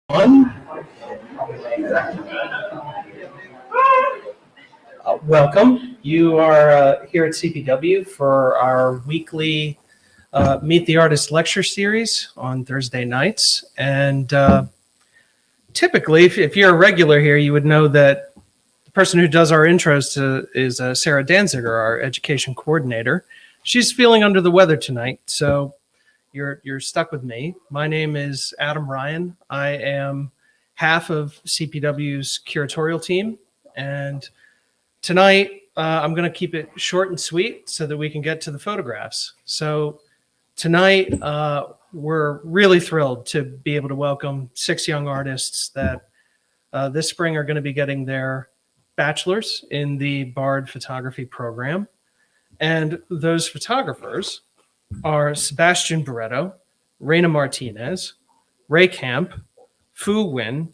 One. Welcome. You are here at CPW for our weekly Meet the Artist lecture series on Thursday nights. And typically, if you're a regular here, you would know that the person who does our intros is Sara Danziger, our education coordinator. She's feeling under the weather tonight, so you're stuck with me. My name is Adam Ryan. I am half of CPW's curatorial team, and tonight I'm going to keep it short and sweet so that we can get to the photographs. So tonight we're really thrilled to be able to welcome 6 young artists that this spring are going to be getting their bachelor's in the Bard photography program. And those photographers are Sebastián Barreto, Reyna Martinez, Ray Camp, Phu Nguyen,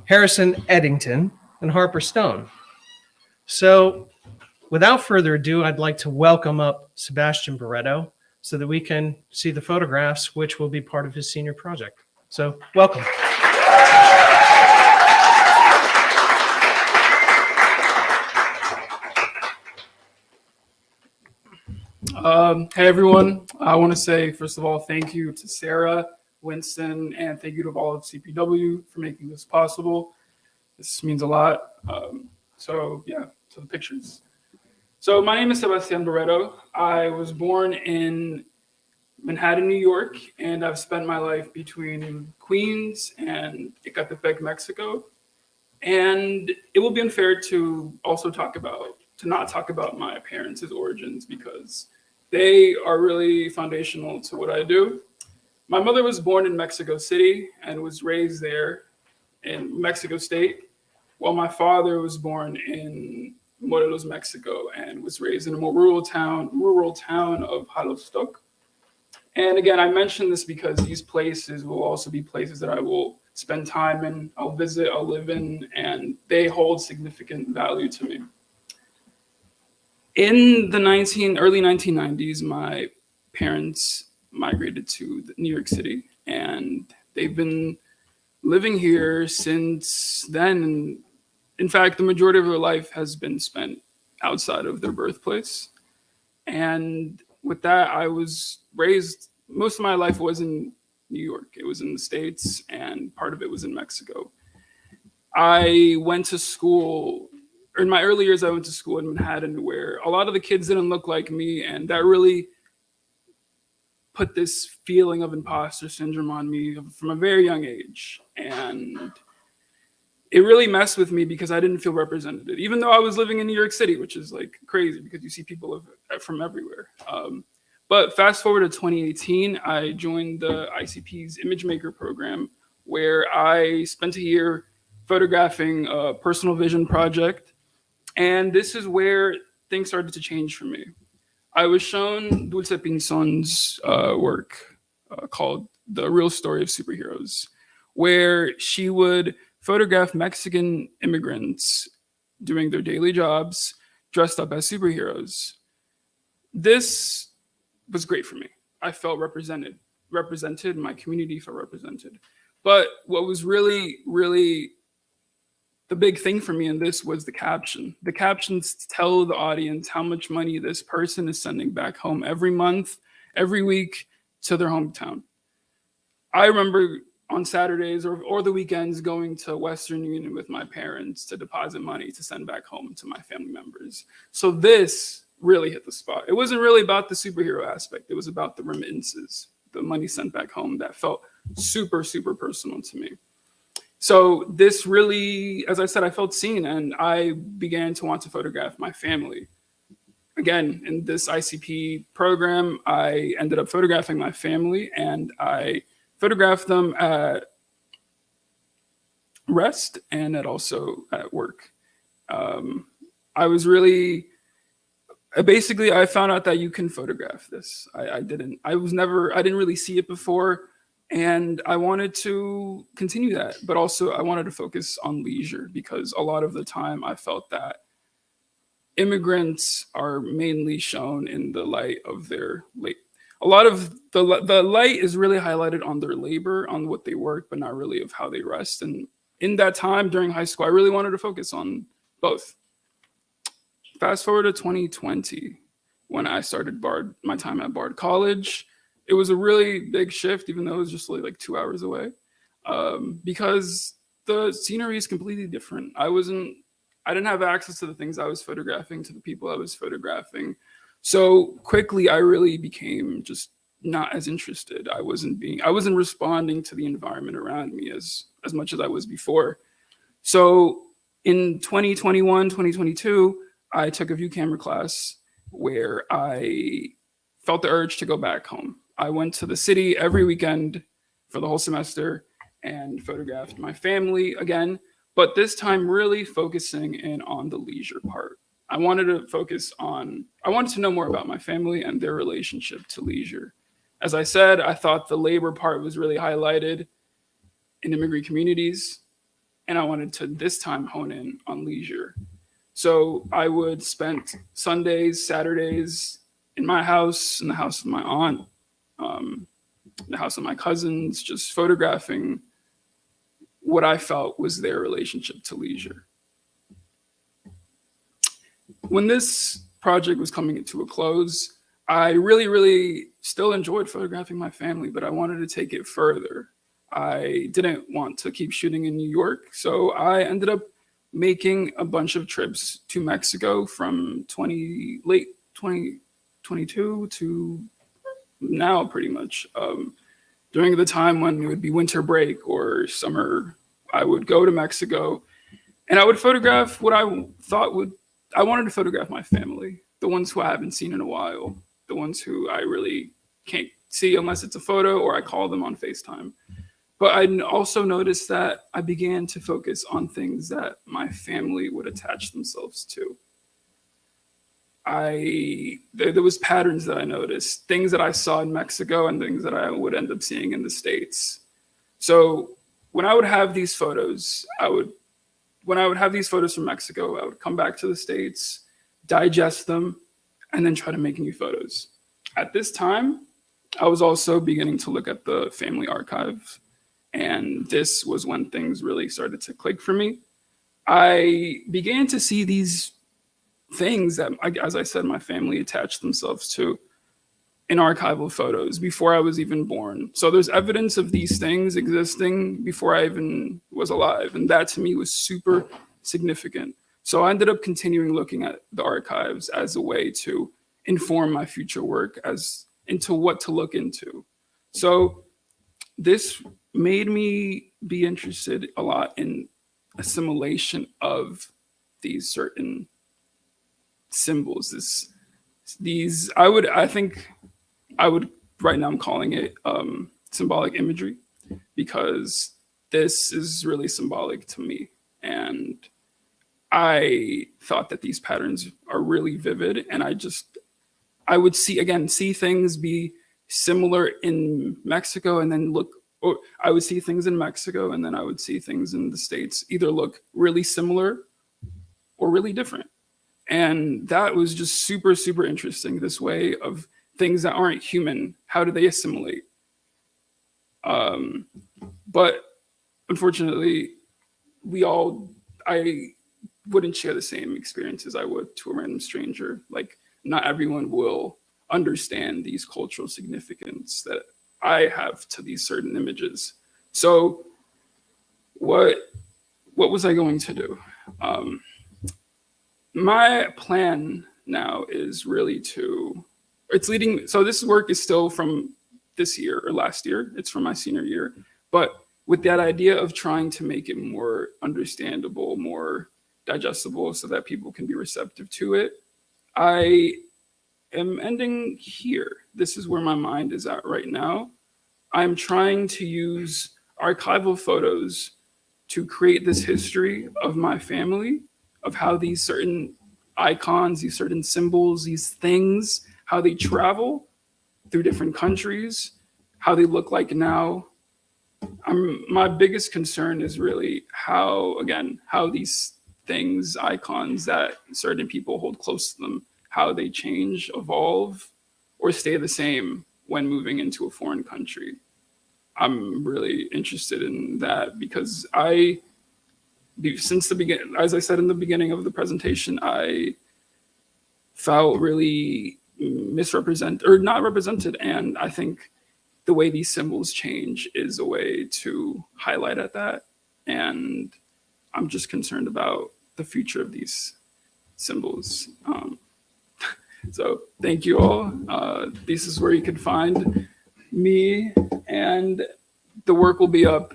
Harrison Edington, and Harper Stone. So without further ado, I'd like to welcome up Sebastián Barreto so that we can see the photographs, which will be part of his senior project. So welcome. Hey everyone, I want to say first of all thank you to Sara, Winston, and thank you to all of CPW for making this possible. This means a lot. So to the pictures. So my name is Sebastián Barreto. I was born in Manhattan, New York, and I've spent my life between Queens and Ecatepec, Mexico. And it will be unfair to not talk about my parents' origins because they are really foundational to what I do. My mother was born in Mexico City and was raised there in Mexico State, while my father was born in Morelos, Mexico, and was raised in a more rural town of Jalostoc. And again, I mention this because these places will also be places that I will spend time in, I'll visit, I'll live in, and they hold significant value to me. In the early 1990s, my parents migrated to New York City, and they've been living here since then. And in fact, the majority of their life has been spent outside of their birthplace. And with that, I was raised, most of my life was in New York. It was in the States, and part of it was in Mexico. I went to school. In my early years, I went to school in Manhattan where a lot of the kids didn't look like me. And that really put this feeling of imposter syndrome on me from a very young age. And it really messed with me because I didn't feel represented, even though I was living in New York City, which is like crazy because you see people from everywhere. But fast forward to 2018, I joined the ICP's Image Maker program where I spent a year photographing a personal vision project. And this is where things started to change for me. I was shown Dulce Pinzon's work called The Real Story of Superheroes, where she would photograph Mexican immigrants doing their daily jobs dressed up as superheroes. This was great for me. I felt represented. My community felt represented. But what was really, really the big thing for me in this was the caption. The captions tell the audience how much money this person is sending back home every month, every week to their hometown. I remember on Saturdays or the weekends going to Western Union with my parents to deposit money to send back home to my family members. So this really hit the spot. It wasn't really about the superhero aspect. It was about the remittances, the money sent back home that felt super, super personal to me. So this really, as I said, I felt seen and I began to want to photograph my family. Again, in this ICP program, I ended up photographing my family and I photographed them at rest and also at work. I was really, basically, I found out that you can photograph this. I didn't really see it before. And I wanted to continue that, but also I wanted to focus on leisure because a lot of the time I felt that immigrants are mainly shown in the light of their a lot of the light is really highlighted on their labor, on what they work, but not really of how they rest. And in that time during high school, I really wanted to focus on both. Fast forward to 2020, when I started my time at Bard College. It was a really big shift, even though it was just like 2 hours away, because the scenery is completely different. I didn't have access to the things I was photographing, to the people I was photographing. So quickly, I really became just not as interested. I wasn't responding to the environment around me as much as I was before. So in 2021, 2022, I took a view camera class where I felt the urge to go back home. I went to the city every weekend for the whole semester and photographed my family again, but this time really focusing in on the leisure part. I wanted to know more about my family and their relationship to leisure. As I said, I thought the labor part was really highlighted in immigrant communities, and I wanted to this time hone in on leisure. So I would spend Sundays, Saturdays in my house, in the house of my aunt, the house of my cousins, just photographing what I felt was their relationship to leisure. When this project was coming to a close, I really, really still enjoyed photographing my family, but I wanted to take it further. I didn't want to keep shooting in New York, so I ended up making a bunch of trips to Mexico from late 2022 to now, pretty much. During the time when it would be winter break or summer, I would go to Mexico and I would photograph what I wanted to photograph my family, the ones who I haven't seen in a while, the ones who I really can't see unless it's a photo or I call them on FaceTime. But I also noticed that I began to focus on things that my family would attach themselves to. There was patterns that I noticed, things that I saw in Mexico and things that I would end up seeing in the States. So when I would have these photos, from Mexico, I would come back to the States, digest them, and then try to make new photos. At this time, I was also beginning to look at the family archive, and this was when things really started to click for me. I began to see these things that, as I said, my family attached themselves to in archival photos before I was even born. So there's evidence of these things existing before I even was alive. And that to me was super significant. So I ended up continuing looking at the archives as a way to inform my future work as into what to look into. So this made me be interested a lot in assimilation of these certain symbols. Right now I'm calling it symbolic imagery, because this is really symbolic to me. And I thought that these patterns are really vivid, and I would see things be similar in Mexico, and then or I would see things in Mexico, and then I would see things in the States either look really similar or really different. And that was just super, super interesting. This way of things that aren't human, how do they assimilate? But unfortunately, I wouldn't share the same experiences I would to a random stranger. Like, not everyone will understand these cultural significance that I have to these certain images. So what was I going to do? My plan now is really so this work is still from this year or last year. It's from my senior year, but with that idea of trying to make it more understandable, more digestible, so that people can be receptive to it. I am ending here. This is where my mind is at right now. I'm trying to use archival photos to create this history of my family, of how these certain icons, these certain symbols, these things, how they travel through different countries, how they look like now. My biggest concern is really how these things, icons that certain people hold close to them, how they change, evolve, or stay the same when moving into a foreign country. I'm really interested in that because since the beginning, as I said in the beginning of the presentation, I felt really misrepresented or not represented. And I think the way these symbols change is a way to highlight at that. And I'm just concerned about the future of these symbols. So thank you all. This is where you can find me, and the work will be up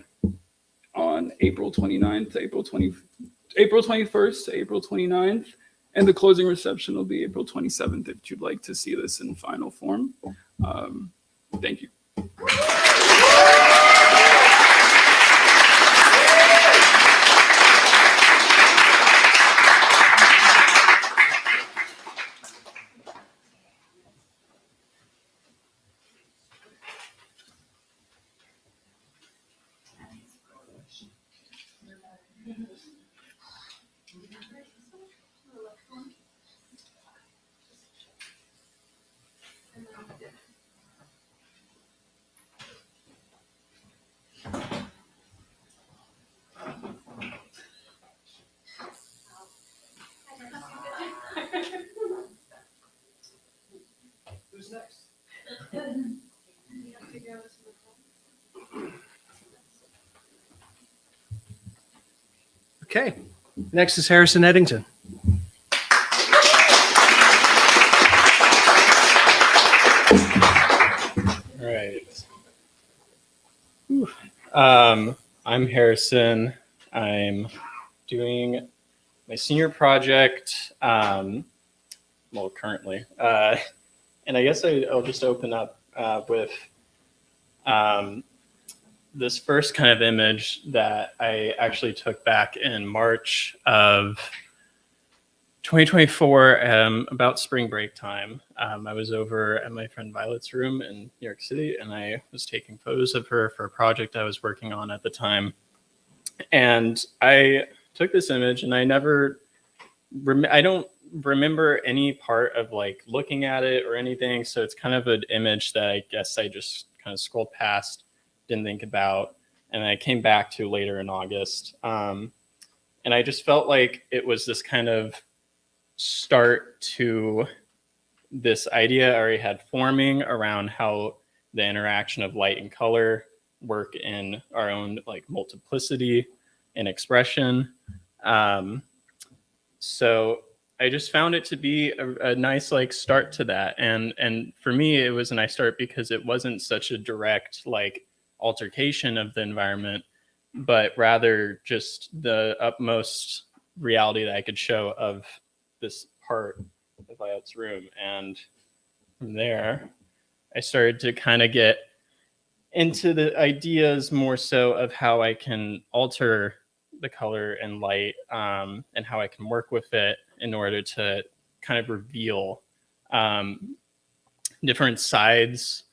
on April 29th, April 21st to April 29th, and the closing reception will be April 27th if you'd like to see this in final form. Thank you. Who's next? Okay. Next is Harrison Edington. All right. I'm Harrison. I'm doing my senior project, currently. And I guess I'll just open up with this first kind of image that I actually took back in March of 2024, about spring break time. I was over at my friend Violet's room in New York City, and I was taking photos of her for a project I was working on at the time. And I took this image, and I don't remember any part of like looking at it or anything. So it's kind of an image that I guess I just kind of scrolled past, didn't think about, and I came back to later in August. And I just felt like it was this kind of start to this idea I already had forming around how the interaction of light and color work in our own like multiplicity and expression. So I just found it to be a nice like start to that. And for me, it was a nice start because it wasn't such a direct like altercation of the environment, but rather just the utmost reality that I could show of this part of Violet's room. And from there, I started to kind of get into the ideas more so of how I can alter the color and light, and how I can work with it in order to kind of reveal different sides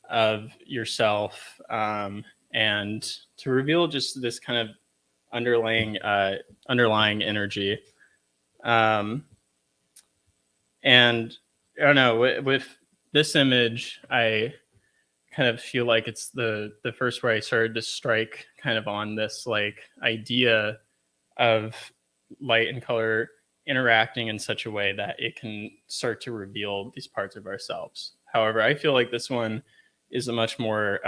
of yourself, and to reveal just this kind of underlying energy. And I don't know, with this image, I kind of feel like it's the first where I started to strike kind of on this like idea of light and color interacting in such a way that it can start to reveal these parts of ourselves. However, I feel like this one is a much more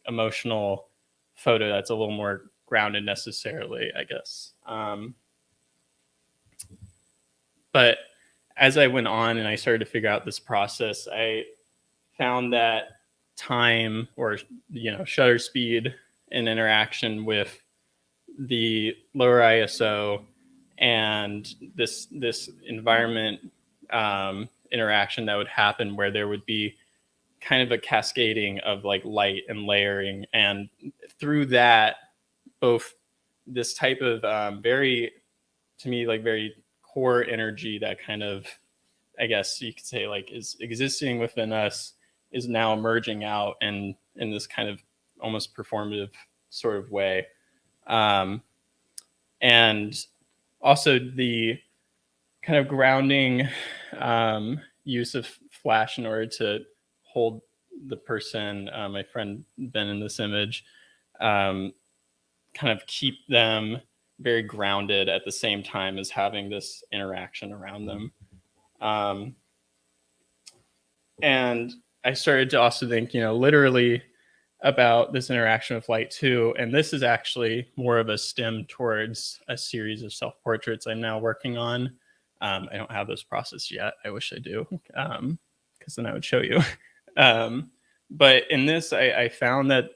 emotional photo that's a little more grounded necessarily, I guess. But as I went on and I started to figure out this process, I found that time, or shutter speed and interaction with the lower ISO and this environment interaction that would happen, where there would be kind of a cascading of like light and layering, and through that, both this type of very core energy that kind of, I guess you could say, like is existing within us, is now emerging out in this kind of almost performative sort of way. And also the kind of grounding use of flash in order to hold the person, my friend Ben in this image, kind of keep them very grounded at the same time as having this interaction around them. And I started to also think, literally about this interaction with light too. And this is actually more of a stem towards a series of self-portraits I'm now working on. I don't have this process yet. I wish I do, because then I would show you. But in this, I found that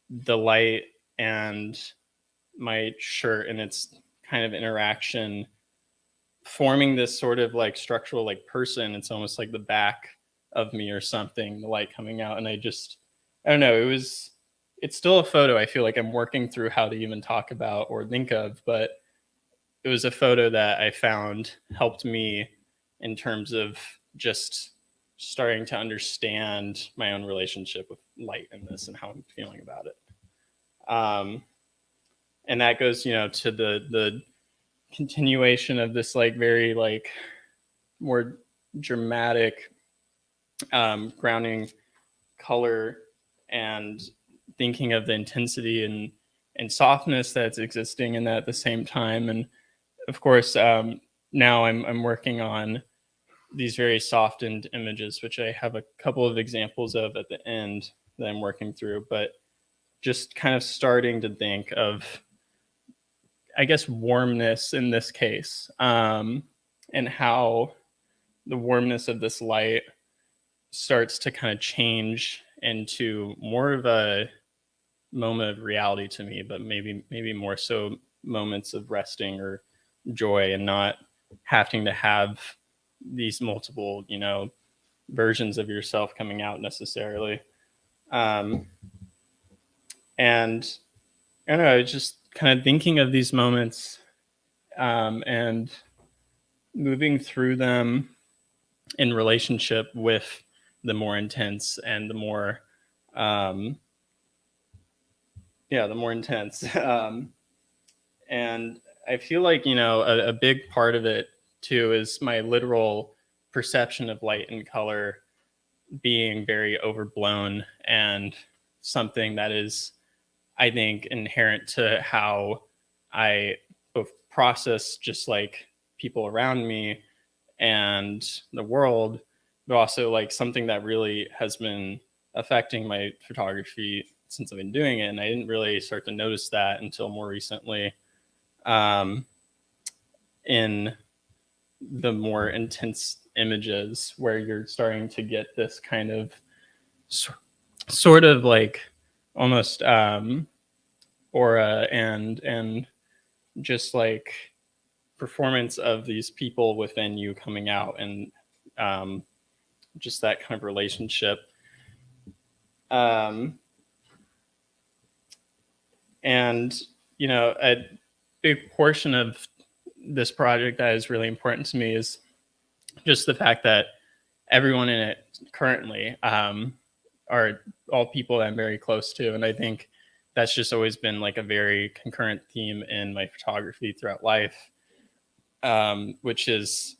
the light and my shirt and its kind of interaction forming this sort of like structural like person. It's almost like the back of me or something, the light coming out. And I don't know, it's still a photo I feel like I'm working through how to even talk about or think of, but it was a photo that I found helped me in terms of just starting to understand my own relationship with light in this and how I'm feeling about it. And that goes, to the continuation of this like very like more dramatic grounding color and thinking of the intensity and softness that's existing in that at the same time. And of course, now I'm working on these very softened images, which I have a couple of examples of at the end that I'm working through, but just kind of starting to think of, I guess, warmness in this case, and how the warmness of this light starts to kind of change into more of a moment of reality to me, but maybe more so moments of resting or joy and not having to have these multiple, versions of yourself coming out necessarily. And I don't know, just kind of thinking of these moments and moving through them in relationship with the more intense and the more, the more intense. And I feel like, a big part of it too is my literal perception of light and color being very overblown and something that is, I think, inherent to how I both process just like people around me and the world, but also like something that really has been affecting my photography since I've been doing it. And I didn't really start to notice that until more recently, in the more intense images where you're starting to get this kind of sort of like almost aura and just like performance of these people within you coming out, and just that kind of relationship. And a big portion of this project that is really important to me is just the fact that everyone in it currently are all people that I'm very close to. And I think that's just always been like a very concurrent theme in my photography throughout life, which is,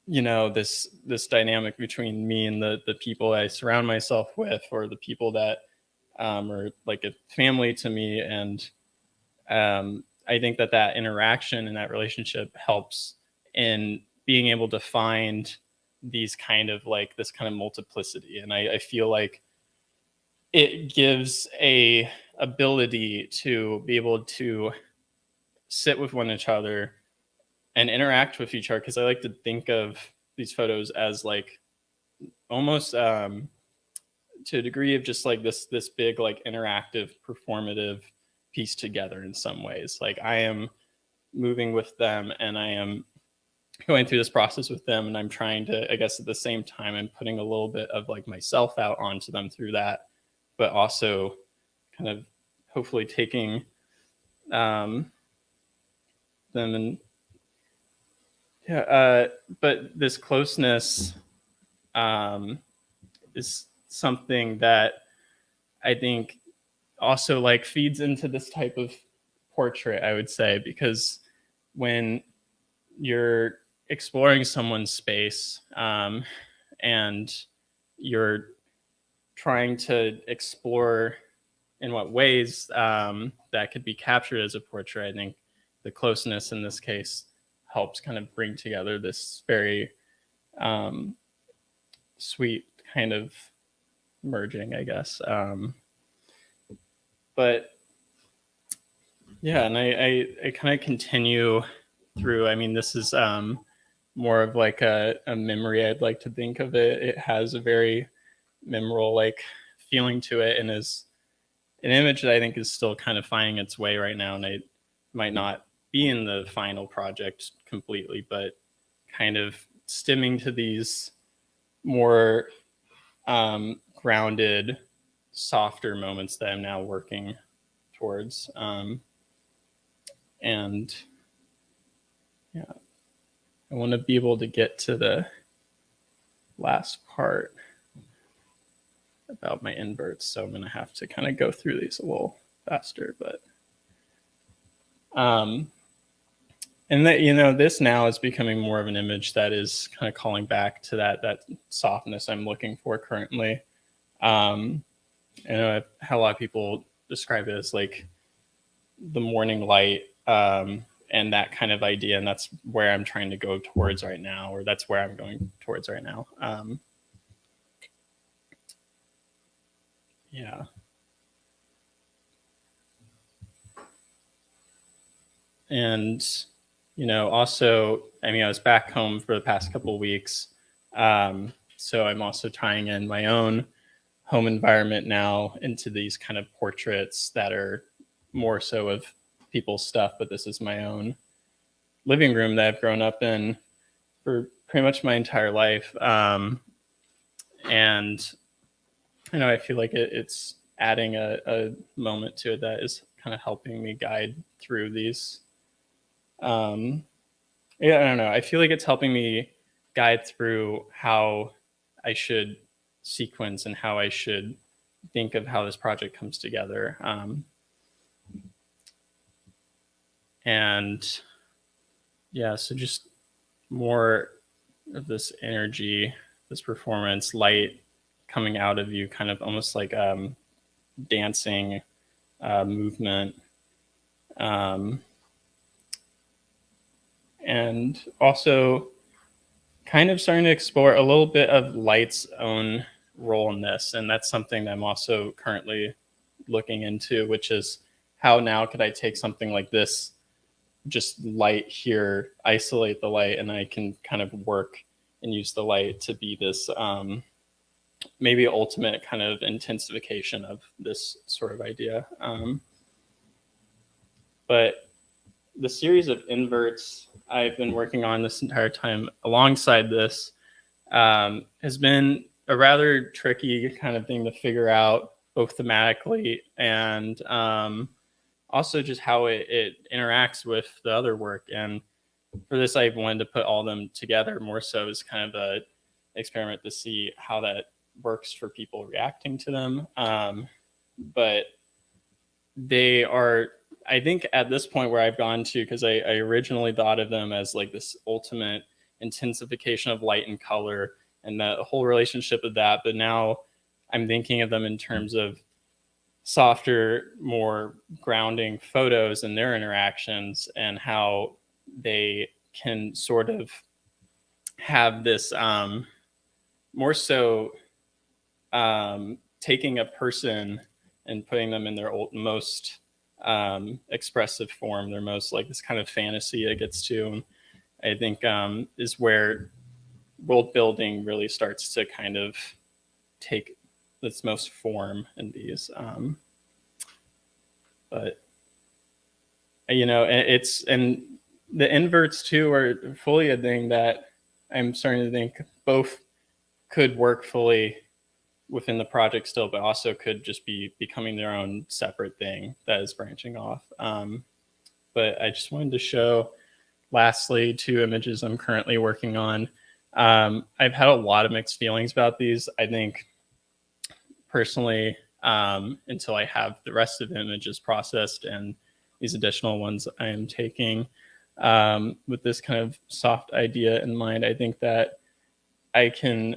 this dynamic between me and the people I surround myself with, or the people that are like a family to me. And I think that interaction and that relationship helps in being able to find these kind of like this kind of multiplicity. And I feel like it gives a ability to be able to sit with one another and interact with each other. Cause I like to think of these photos as like almost to a degree of just like this big, like interactive, performative piece together in some ways. Like I am moving with them and I am going through this process with them, and I'm trying to, I guess at the same time, I'm putting a little bit of like myself out onto them through that, but also kind of hopefully taking them and but this closeness is something that I think also like feeds into this type of portrait, I would say, because when you're exploring someone's space and you're trying to explore in what ways that could be captured as a portrait. I think the closeness in this case helps kind of bring together this very sweet kind of merging, I guess. But yeah, and I kind of continue through. I mean, this is more of like a memory. I'd like to think of it. It has a very memorable like feeling to it, and is an image that I think is still kind of finding its way right now. And it might not be in the final project completely, but kind of stemming to these more grounded, softer moments that I'm now working towards. And yeah, I want to be able to get to the last part about my inverts, so I'm going to have to kind of go through these a little faster. But and that, you know, this now is becoming more of an image that is kind of calling back to that softness I'm looking for currently. I know I've had a lot of people describe it as like the morning light, and that kind of idea, and that's where I'm trying to go towards right now, or that's where I'm going towards right now. Yeah. And, you know, also, I mean, I was back home for the past couple of weeks. So I'm also tying in my own home environment now into these kind of portraits that are more so of people's stuff, but this is my own living room that I've grown up in for pretty much my entire life. And you know, I feel like it's adding a moment to it that is kind of helping me guide through these. Yeah, I don't know. I feel like it's helping me guide through how I should sequence and how I should think of how this project comes together. And yeah, so just more of this energy, this performance, light coming out of you, kind of almost like dancing movement. And also kind of starting to explore a little bit of light's own role in this. And that's something that I'm also currently looking into, which is how now could I take something like this, just light here, isolate the light, and I can kind of work and use the light to be this maybe ultimate kind of intensification of this sort of idea. But the series of inverts I've been working on this entire time alongside this has been a rather tricky kind of thing to figure out, both thematically and also just how it interacts with the other work. And for this, I wanted to put all of them together more so as kind of a experiment to see how that works for people reacting to them. But they are, I think at this point where I've gone to, because I originally thought of them as like this ultimate intensification of light and color and the whole relationship of that. But now I'm thinking of them in terms of softer, more grounding photos and their interactions, and how they can sort of have this more so taking a person and putting them in their most expressive form, their most like this kind of fantasy it gets to. And I think is where world building really starts to kind of take its most form in these. But you know, and the inverts too are fully a thing that I'm starting to think both could work fully within the project still, but also could just be becoming their own separate thing that is branching off. But I just wanted to show, lastly, 2 images I'm currently working on. I've had a lot of mixed feelings about these. I think personally, until I have the rest of the images processed and these additional ones I am taking with this kind of soft idea in mind, I think that I can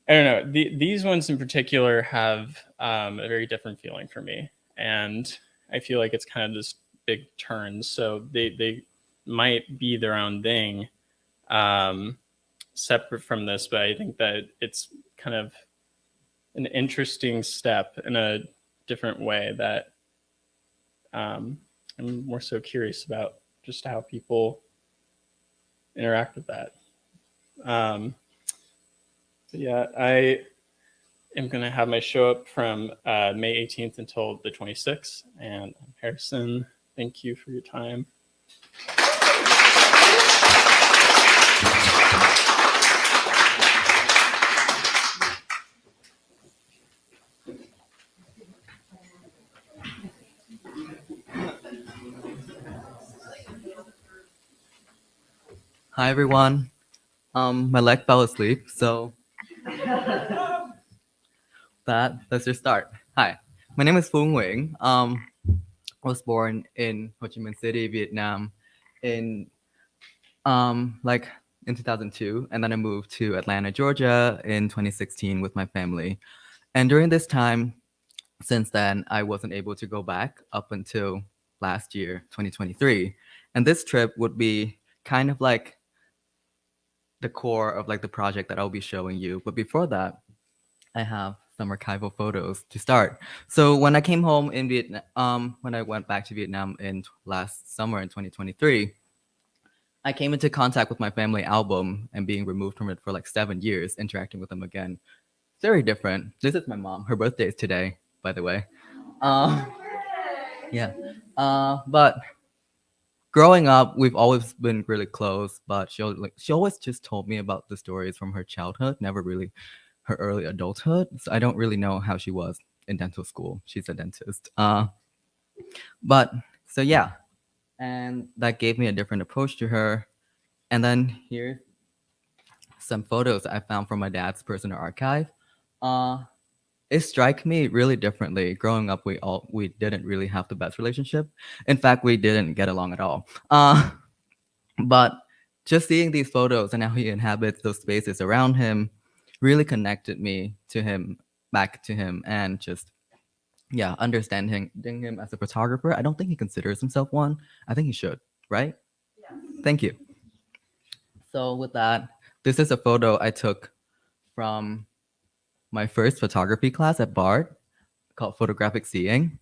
I don't know. These ones in particular have a very different feeling for me, and I feel like it's kind of this big turn. So they might be their own thing, separate from this, but I think that it's kind of an interesting step in a different way that I'm more so curious about just how people interact with that. Yeah, I am going to have my show up from May 18th until the 26th. And Harrison, thank you for your time. Hi everyone. My leg fell asleep, so let's just start. Hi, my name is Phu Nguyen. I was born in Ho Chi Minh City, Vietnam, in like in 2002, and then I moved to Atlanta, Georgia, in 2016 with my family. And during this time, since then, I wasn't able to go back up until last year, 2023. And this trip would be kind of like the core of like the project that I'll be showing you. But before that, I have some archival photos to start. So when I came home in Vietnam, when I went back to Vietnam in last summer in 2023, I came into contact with my family album and being removed from it for like 7 years, interacting with them again. It's very different. This is my mom. Her birthday is today, by the way. Yeah. But growing up, we've always been really close, but she always just told me about the stories from her childhood, never really her early adulthood. So I don't really know how she was in dental school. She's a dentist. But so yeah, and that gave me a different approach to her. And then here's some photos I found from my dad's personal archive. It struck me really differently. Growing up, we didn't really have the best relationship. In fact, we didn't get along at all. But just seeing these photos and how he inhabits those spaces around him really connected me to him, back to him, and just understanding him as a photographer. I don't think he considers himself one. I think he should, right? Yeah. Thank you. So with that, this is a photo I took from my first photography class at Bard called Photographic Seeing.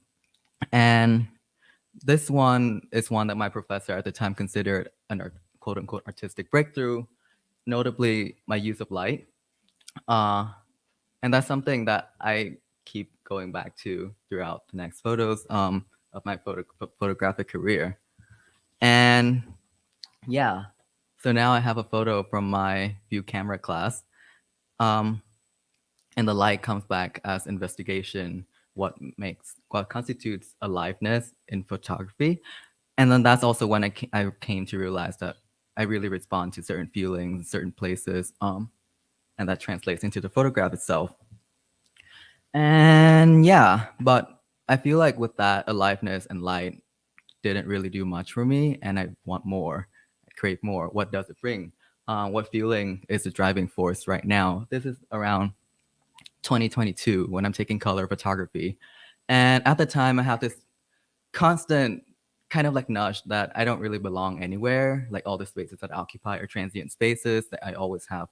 And this one is one that my professor at the time considered an quote unquote artistic breakthrough, notably my use of light. And that's something that I keep going back to throughout the next photos of my photographic career. And yeah, so now I have a photo from my view camera class. And the light comes back as investigation, what constitutes aliveness in photography. And then that's also when I came to realize that I really respond to certain feelings, certain places, and that translates into the photograph itself. And yeah, but I feel like with that, aliveness and light didn't really do much for me, and I want more, I crave more. What does it bring? What feeling is the driving force right now? This is around 2022 when I'm taking color photography. And at the time, I have this constant kind of like nudge that I don't really belong anywhere. Like all the spaces that I occupy are transient spaces, that I always have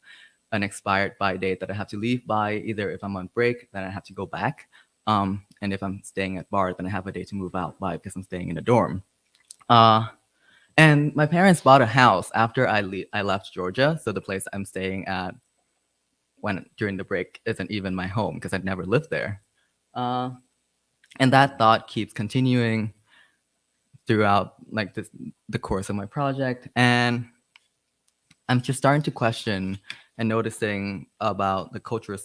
an expired by date that I have to leave by. Either if I'm on break, then I have to go back. And if I'm staying at Bard, then I have a day to move out by because I'm staying in a dorm. And my parents bought a house after I left Georgia. So the place I'm staying at during the break isn't even my home because I'd never lived there. And that thought keeps continuing throughout like the course of my project. And I'm just starting to question and noticing about the cultural,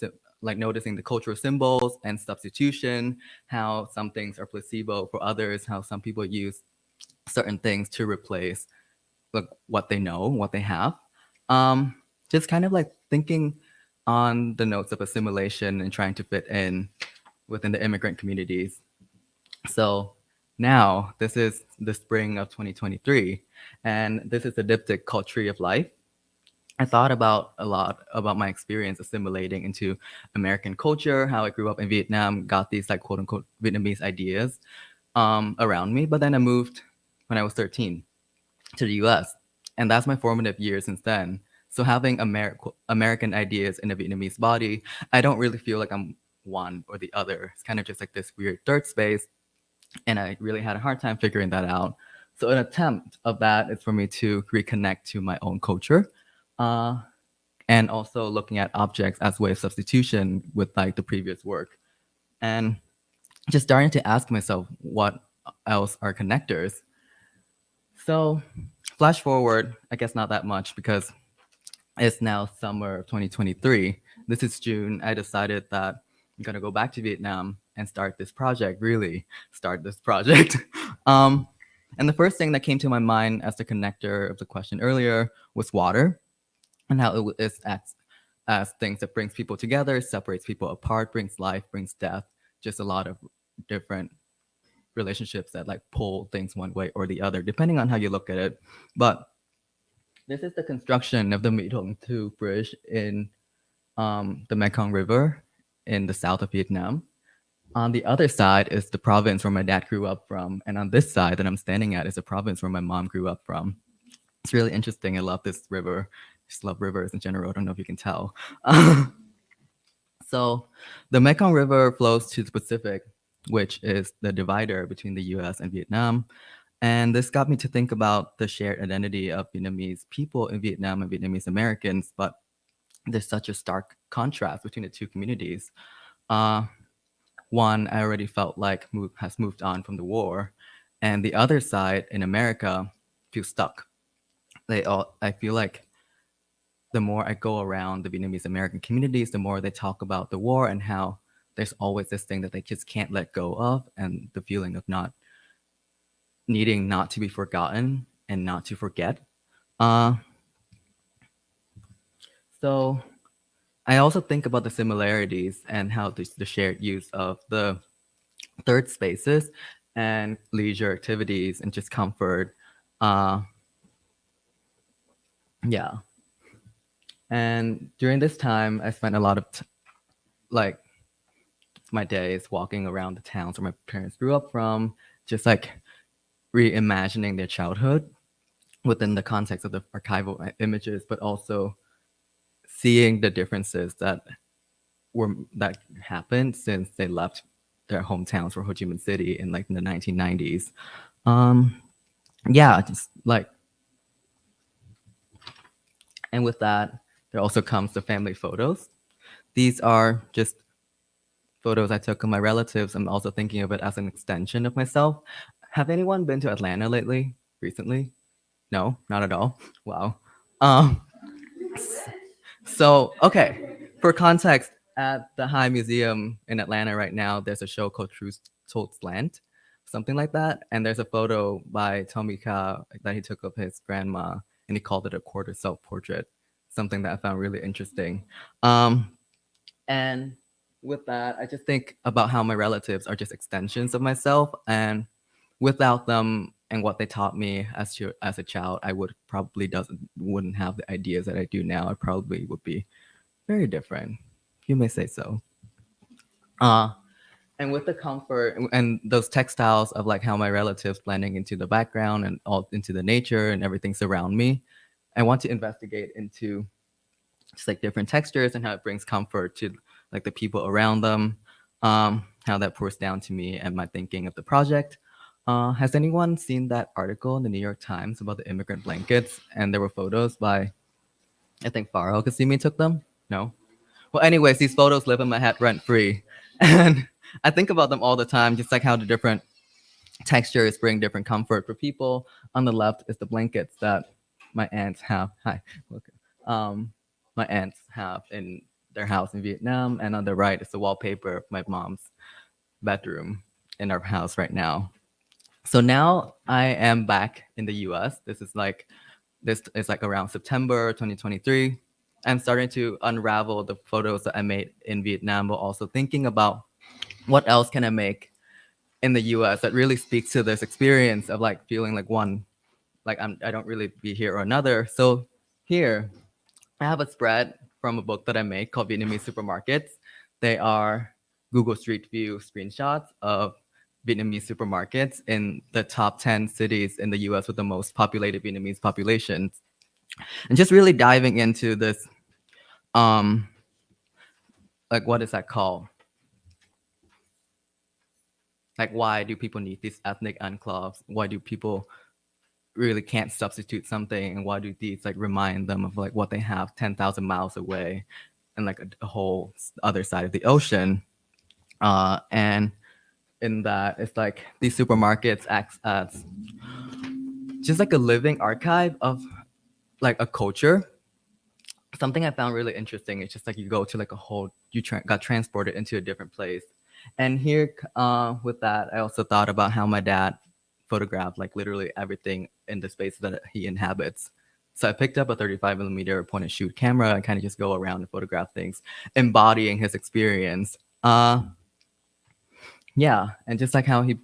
noticing the cultural symbols and substitution, how some things are placebo for others, how some people use certain things to replace like what they know, what they have. Just kind of like thinking on the notes of assimilation and trying to fit in within the immigrant communities. So now this is the spring of 2023, and this is a diptych called Tree of Life. I thought about a lot about my experience assimilating into American culture, how I grew up in Vietnam, got these like quote unquote Vietnamese ideas around me. But then I moved when I was 13 to the US. And that's my formative years since then. So having American ideas in a Vietnamese body, I don't really feel like I'm one or the other. It's kind of just like this weird third space. And I really had a hard time figuring that out. So an attempt of that is for me to reconnect to my own culture. Uh, and also looking at objects as way of substitution with like the previous work. And just starting to ask myself what else are connectors. So flash forward, I guess not that much because it's now summer of 2023. This is June. I decided that I'm gonna go back to Vietnam and start this project, really start this project. And the first thing that came to my mind as the connector of the question earlier was water and how it is as things that brings people together, separates people apart, brings life, brings death, just a lot of different relationships that like pull things one way or the other, depending on how you look at it. But this is the construction of the My Tu Bridge in the Mekong River in the south of Vietnam. On the other side is the province where my dad grew up from, and on this side that I'm standing at is the province where my mom grew up from. It's really interesting. I love this river. I just love rivers in general. I don't know if you can tell. So the Mekong River flows to the Pacific, which is the divider between the US and Vietnam. And this got me to think about the shared identity of Vietnamese people in Vietnam and Vietnamese Americans, but there's such a stark contrast between the two communities. One I already felt like has moved on from the war, and the other side in America feels stuck. I feel like the more I go around the Vietnamese American communities, the more they talk about the war and how there's always this thing that they just can't let go of, and the feeling of not needing not to be forgotten and not to forget. Uh, so I also think about the similarities and how the shared use of the third spaces and leisure activities and just comfort. Yeah. And during this time, I spent a lot of like my days walking around the towns where my parents grew up from, just like reimagining their childhood within the context of the archival images, but also seeing the differences that happened since they left their hometowns for Ho Chi Minh City in like in the 1990s. Yeah, just like, and with that, there also comes the family photos. These are just photos I took of my relatives. I'm also thinking of it as an extension of myself. Have anyone been to Atlanta lately? Recently? No, not at all. Wow. So, okay, for context, at the High Museum in Atlanta right now, there's a show called Truth Told Slant, something like that. And there's a photo by Tommy Ka that he took of his grandma, and he called it a quarter self-portrait, something that I found really interesting. And with that, I just think about how my relatives are just extensions of myself, and without them and what they taught me as a child, I wouldn't have the ideas that I do now. I probably would be very different. You may say so. And with the comfort and those textiles of like how my relatives blending into the background and all into the nature and everything's around me, I want to investigate into just like different textures and how it brings comfort to like the people around them, how that pours down to me and my thinking of the project. Has anyone seen that article in the New York Times about the immigrant blankets? And there were photos by, I think Farrell Kasimi took them? No? Well, anyways, these photos live in my head rent free. And I think about them all the time, just like how the different textures bring different comfort for people. On the left is the blankets that my aunts have. Hi, look. My aunts have in their house in Vietnam. And on the right is the wallpaper of my mom's bedroom in our house right now. So now I am back in the US. This is like around September 2023. I'm starting to unravel the photos that I made in Vietnam, but also thinking about what else can I make in the US that really speaks to this experience of like feeling like one, like I don't really be here or another. So here I have a spread from a book that I made called Vietnamese Supermarkets. They are Google Street View screenshots of Vietnamese supermarkets in the top 10 cities in the US with the most populated Vietnamese populations. And just really diving into this, like, what is that called? Like, why do people need these ethnic enclaves? Why do people really can't substitute something? And why do these like remind them of like what they have 10,000 miles away and like a whole other side of the ocean? And in that, it's like these supermarkets act as just like a living archive of like a culture. Something I found really interesting is just like you go to like a whole, got transported into a different place. And here with that, I also thought about how my dad photographed like literally everything in the space that he inhabits. So I picked up a 35mm point and shoot camera and kind of just go around and photograph things, embodying his experience. Yeah, and just like how he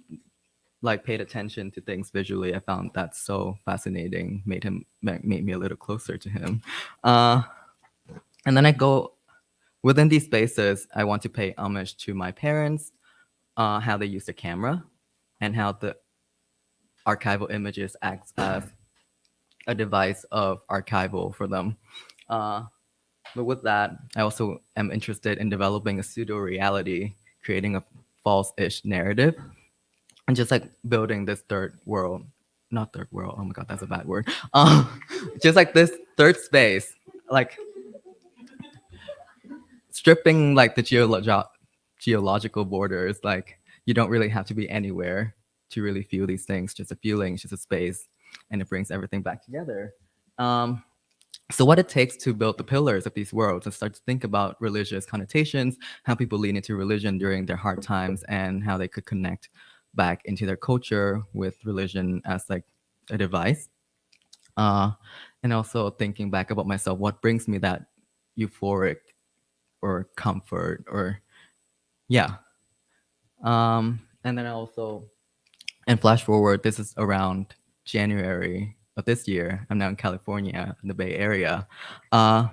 like paid attention to things visually, I found that so fascinating. Made me a little closer to him. And then I go within these spaces. I want to pay homage to my parents, how they use the camera, and how the archival images acts as a device of archival for them. But with that, I also am interested in developing a pseudo reality, creating a false-ish narrative, and just like building this third world, not third world. Oh my God, that's a bad word. Just like this third space, like stripping like the geological borders. Like you don't really have to be anywhere to really feel these things. Just a feeling, just a space, and it brings everything back together. So what it takes to build the pillars of these worlds and start to think about religious connotations, how people lean into religion during their hard times, and how they could connect back into their culture with religion as like a device. And also thinking back about myself, what brings me that euphoric or comfort or yeah. And then I also, and flash forward, this is around January of this year. I'm now in California, in the Bay Area. And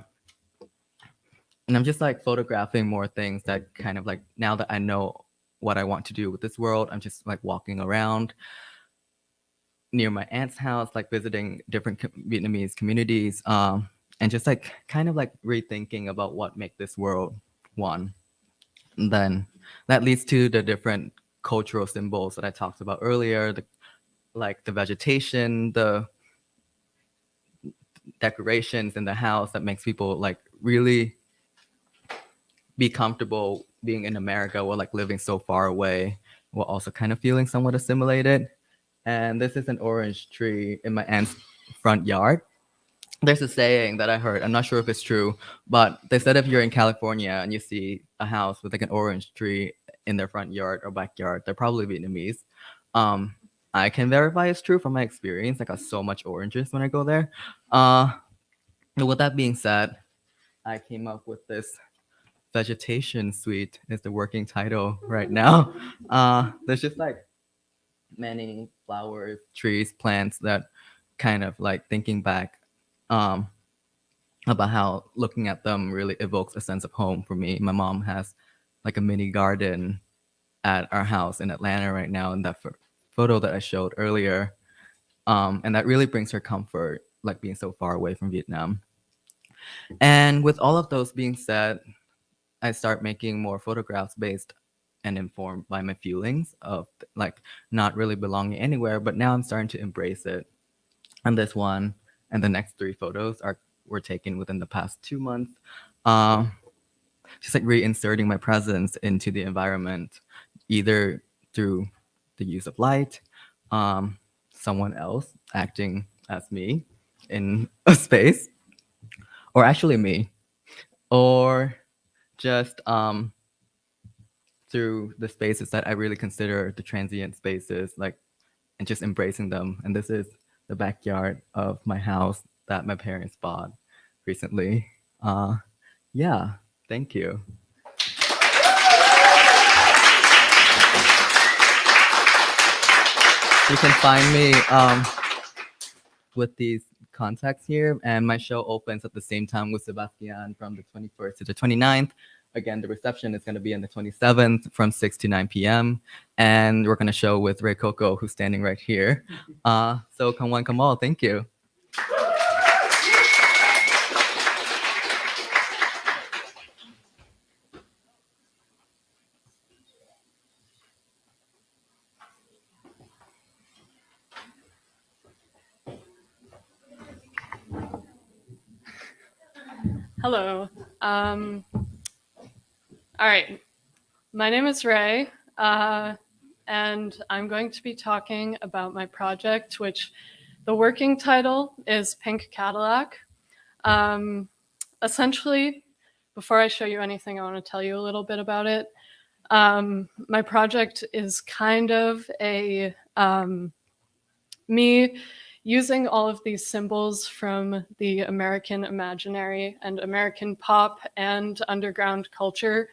I'm just like photographing more things that kind of like, now that I know what I want to do with this world, I'm just like walking around near my aunt's house, like visiting different Vietnamese communities, and just like kind of like rethinking about what make this world one. And then that leads to the different cultural symbols that I talked about earlier, like the vegetation, the decorations in the house that makes people like really be comfortable being in America while like living so far away, while also kind of feeling somewhat assimilated. And this is an orange tree in my aunt's front yard. There's a saying that I heard, I'm not sure if it's true, but they said if you're in California and you see a house with like an orange tree in their front yard or backyard, they're probably Vietnamese. I can verify it's true from my experience. I got so much oranges when I go there. But with that being said, I came up with this vegetation suite is the working title right now. There's just like many flowers, trees, plants that kind of like thinking back about how looking at them really evokes a sense of home for me. My mom has like a mini garden at our house in Atlanta right now, and that photo that I showed earlier, and that really brings her comfort, like being so far away from Vietnam. And with all of those being said, I start making more photographs based and informed by my feelings of like not really belonging anywhere, but now I'm starting to embrace it. And this one and the next 3 photos were taken within the past 2 months. Just like reinserting my presence into the environment, either through the use of light, someone else acting as me in a space, or actually me, or just through the spaces that I really consider the transient spaces, like, and just embracing them. And this is the backyard of my house that my parents bought recently. Yeah, thank you. You can find me with these contacts here. And my show opens at the same time with Sebastian from the 21st to the 29th. Again, the reception is going to be on the 27th from 6 to 9 p.m. And we're going to show with Ray Coco, who's standing right here. So come one, come all. Thank you. Hello. All right. My name is Ray, and I'm going to be talking about my project, which the working title is Pink Cadillac. Essentially, before I show you anything, I want to tell you a little bit about it. My project is kind of a me using all of these symbols from the American imaginary and American pop and underground culture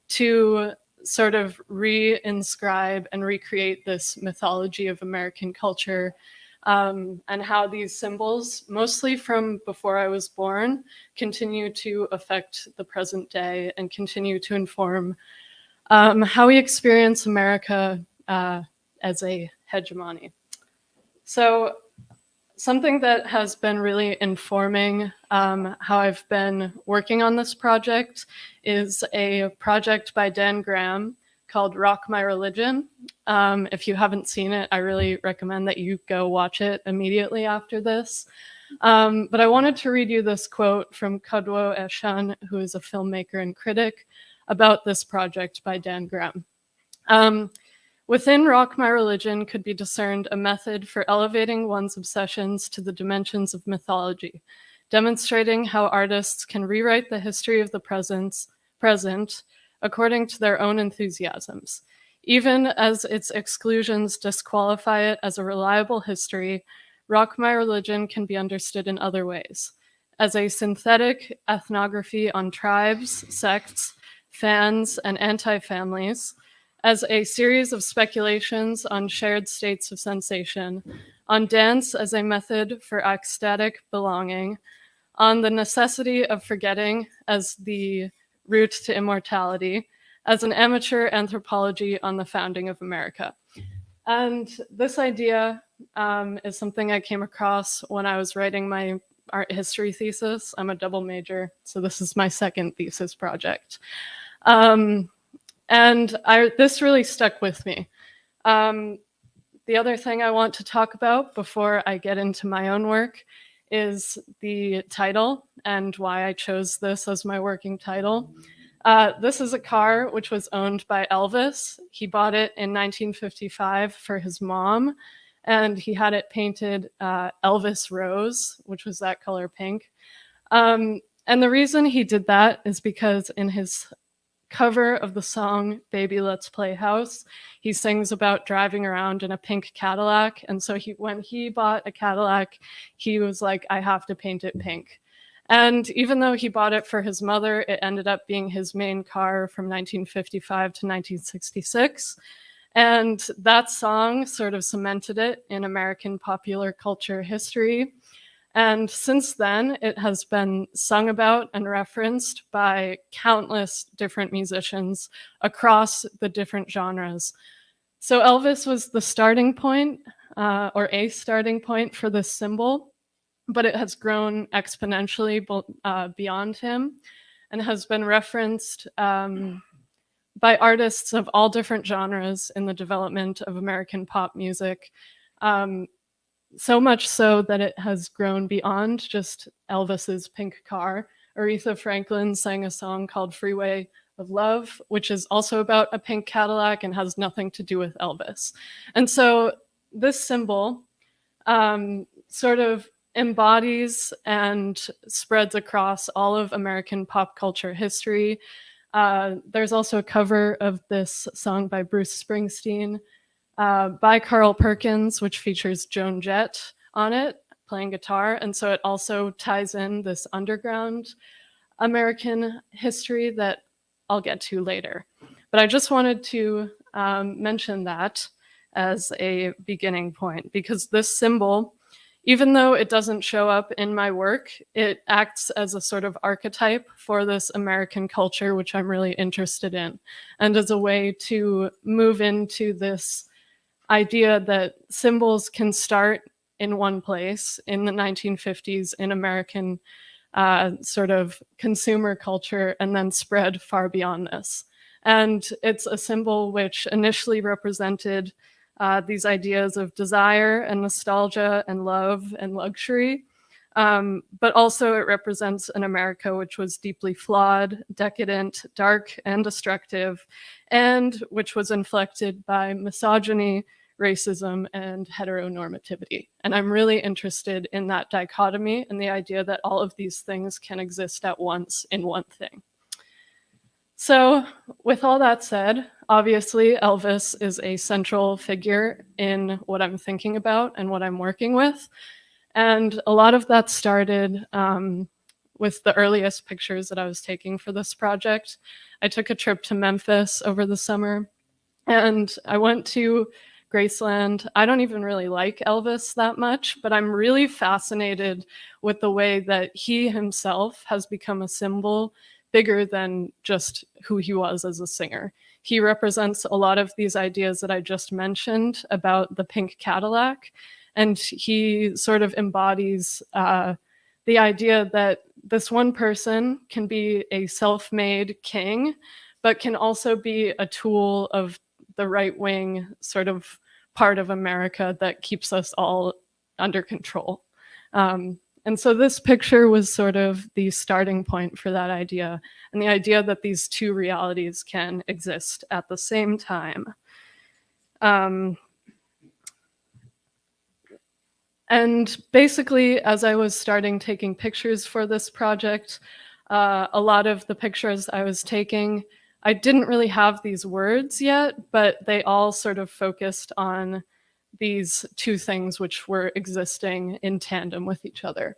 to sort of re-inscribe and recreate this mythology of American culture, and how these symbols, mostly from before I was born, continue to affect the present day and continue to inform how we experience America as a hegemony. So something that has been really informing how I've been working on this project is a project by Dan Graham called Rock My Religion. If you haven't seen it, I really recommend that you go watch it immediately after this. But I wanted to read you this quote from Kodwo Eshun, who is a filmmaker and critic, about this project by Dan Graham. Within Rock My Religion could be discerned a method for elevating one's obsessions to the dimensions of mythology, demonstrating how artists can rewrite the history of the present according to their own enthusiasms. Even as its exclusions disqualify it as a reliable history, Rock My Religion can be understood in other ways, as a synthetic ethnography on tribes, sects, fans, and anti-families, as a series of speculations on shared states of sensation, on dance as a method for ecstatic belonging, on the necessity of forgetting as the route to immortality, as an amateur anthropology on the founding of America. And this idea is something I came across when I was writing my art history thesis. I'm a double major, so this is my second thesis project. And this really stuck with me. The other thing I want to talk about before I get into my own work is the title and why I chose this as my working title. This is a car which was owned by Elvis. He bought it in 1955 for his mom, and he had it painted Elvis Rose, which was that color pink. And the reason he did that is because in his cover of the song Baby Let's Play House, he sings about driving around in a pink Cadillac. And so when he bought a Cadillac, he was like, I have to paint it pink. And even though he bought it for his mother, it ended up being his main car from 1955 to 1966. And that song sort of cemented it in American popular culture history. And since then, it has been sung about and referenced by countless different musicians across the different genres. So Elvis was the starting point, or a starting point for this symbol, but it has grown exponentially beyond him and has been referenced by artists of all different genres in the development of American pop music. So much so that it has grown beyond just Elvis's pink car. Aretha Franklin sang a song called Freeway of Love, which is also about a pink Cadillac and has nothing to do with Elvis. And so this symbol sort of embodies and spreads across all of American pop culture history. There's also a cover of this song by Bruce Springsteen, by Carl Perkins, which features Joan Jett on it playing guitar. And so it also ties in this underground American history that I'll get to later. But I just wanted to mention that as a beginning point, because this symbol even though it doesn't show up in my work, it acts as a sort of archetype for this American culture, which I'm really interested in, and as a way to move into this idea that symbols can start in one place in the 1950s in American sort of consumer culture and then spread far beyond this. And it's a symbol which initially represented these ideas of desire and nostalgia and love and luxury. But also it represents an America which was deeply flawed, decadent, dark, and destructive, and which was inflected by misogyny, racism, and heteronormativity. And I'm really interested in that dichotomy and the idea that all of these things can exist at once in one thing. So with all that said, obviously Elvis is a central figure in what I'm thinking about and what I'm working with. And a lot of that started with the earliest pictures that I was taking for this project. I took a trip to Memphis over the summer, and I went to Graceland. I don't even really like Elvis that much, but I'm really fascinated with the way that he himself has become a symbol bigger than just who he was as a singer. He represents a lot of these ideas that I just mentioned about the pink Cadillac, and he sort of embodies the idea that this one person can be a self-made king, but can also be a tool of the right-wing sort of part of America that keeps us all under control. And so this picture was sort of the starting point for that idea, and the idea that these two realities can exist at the same time. And basically, as I was starting taking pictures for this project, a lot of the pictures I was taking, I didn't really have these words yet, but they all sort of focused on these two things which were existing in tandem with each other.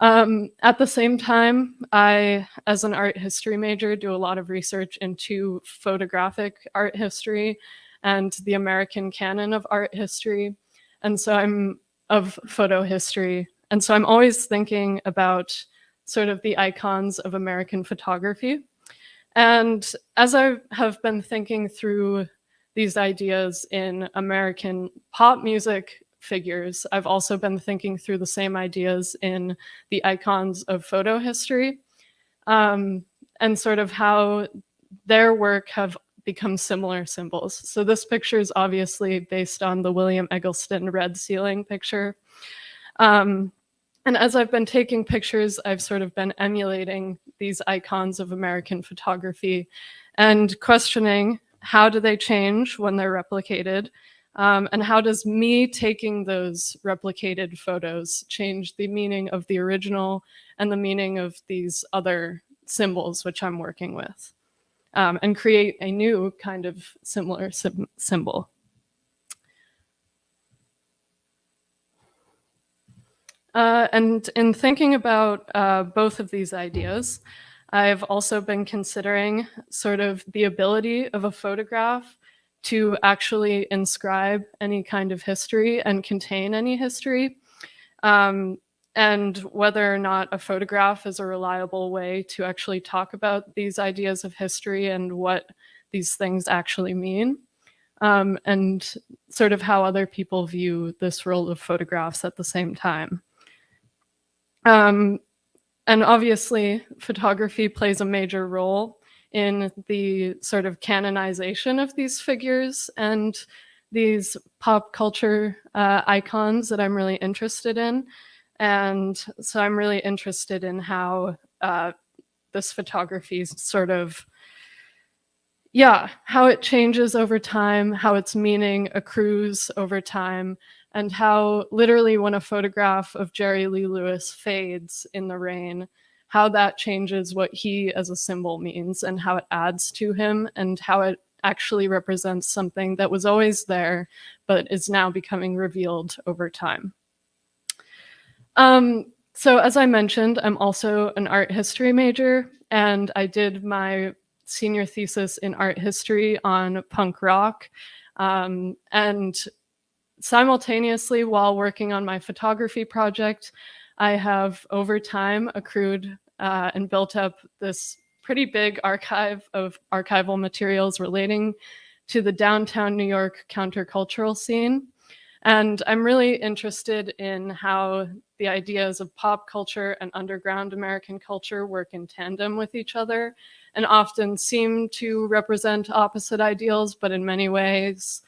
At the same time, I, as an art history major, do a lot of research into photographic art history and the American canon of art history. And so I'm of photo history. And so I'm always thinking about sort of the icons of American photography. And as I have been thinking through these ideas in American pop music figures, I've also been thinking through the same ideas in the icons of photo history, and sort of how their work have become similar symbols. So this picture is obviously based on the William Eggleston red ceiling picture. And as I've been taking pictures, I've sort of been emulating these icons of American photography and questioning how do they change when they're replicated, and how does me taking those replicated photos change the meaning of the original and the meaning of these other symbols which I'm working with, and create a new kind of similar symbol. And in thinking about both of these ideas, I've also been considering sort of the ability of a photograph to actually inscribe any kind of history and contain any history, and whether or not a photograph is a reliable way to actually talk about these ideas of history and what these things actually mean, and sort of how other people view this role of photographs at the same time. And obviously, photography plays a major role in the sort of canonization of these figures and these pop culture icons that I'm really interested in. And so I'm really interested in how this photography sort of, how it changes over time, how its meaning accrues over time, and how literally when a photograph of Jerry Lee Lewis fades in the rain, how that changes what he as a symbol means and how it adds to him and how it actually represents something that was always there but is now becoming revealed over time. So as I mentioned, I'm also an art history major, and I did my senior thesis in art history on punk rock. And simultaneously, while working on my photography project, I have over time accrued and built up this pretty big archive of archival materials relating to the downtown New York countercultural scene. And I'm really interested in how the ideas of pop culture and underground American culture work in tandem with each other and often seem to represent opposite ideals, but in many ways,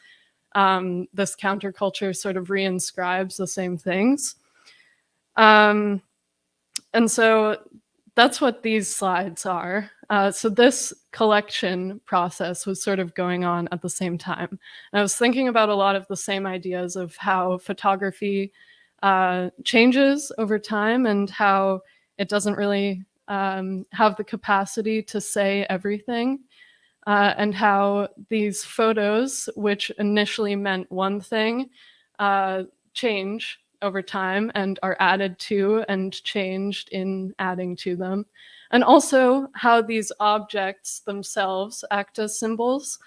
this counterculture sort of reinscribes the same things. And so that's what these slides are. So this collection process was sort of going on at the same time. And I was thinking about a lot of the same ideas of how photography changes over time and how it doesn't really have the capacity to say everything. And how these photos, which initially meant one thing, change over time and are added to and changed in adding to them. And also how these objects themselves act as symbols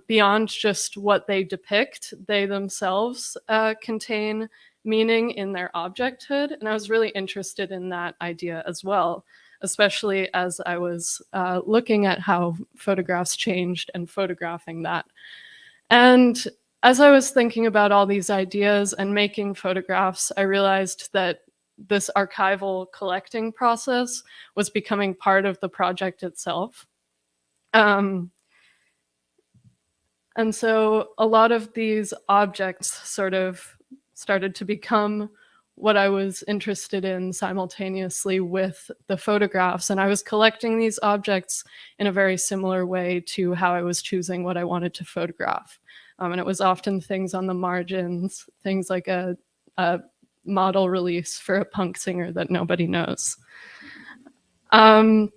beyond just what they depict. They themselves contain meaning in their objecthood. And I was really interested in that idea as well, especially as I was looking at how photographs changed and photographing that. And as I was thinking about all these ideas and making photographs, I realized that this archival collecting process was becoming part of the project itself. And so a lot of these objects sort of started to become what I was interested in simultaneously with the photographs. And I was collecting these objects in a very similar way to how I was choosing what I wanted to photograph. And it was often things on the margins, things like a model release for a punk singer that nobody knows. And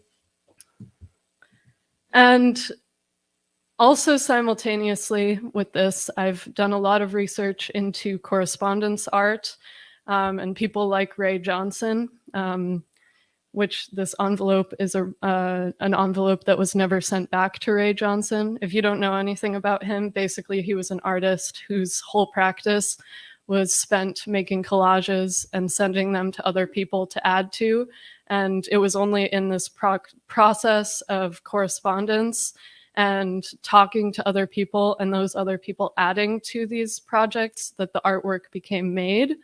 also simultaneously with this, I've done a lot of research into correspondence art and people like Ray Johnson, which this envelope is an envelope that was never sent back to Ray Johnson. If you don't know anything about him, basically he was an artist whose whole practice was spent making collages and sending them to other people to add to. And it was only in this process of correspondence and talking to other people and those other people adding to these projects that the artwork became made.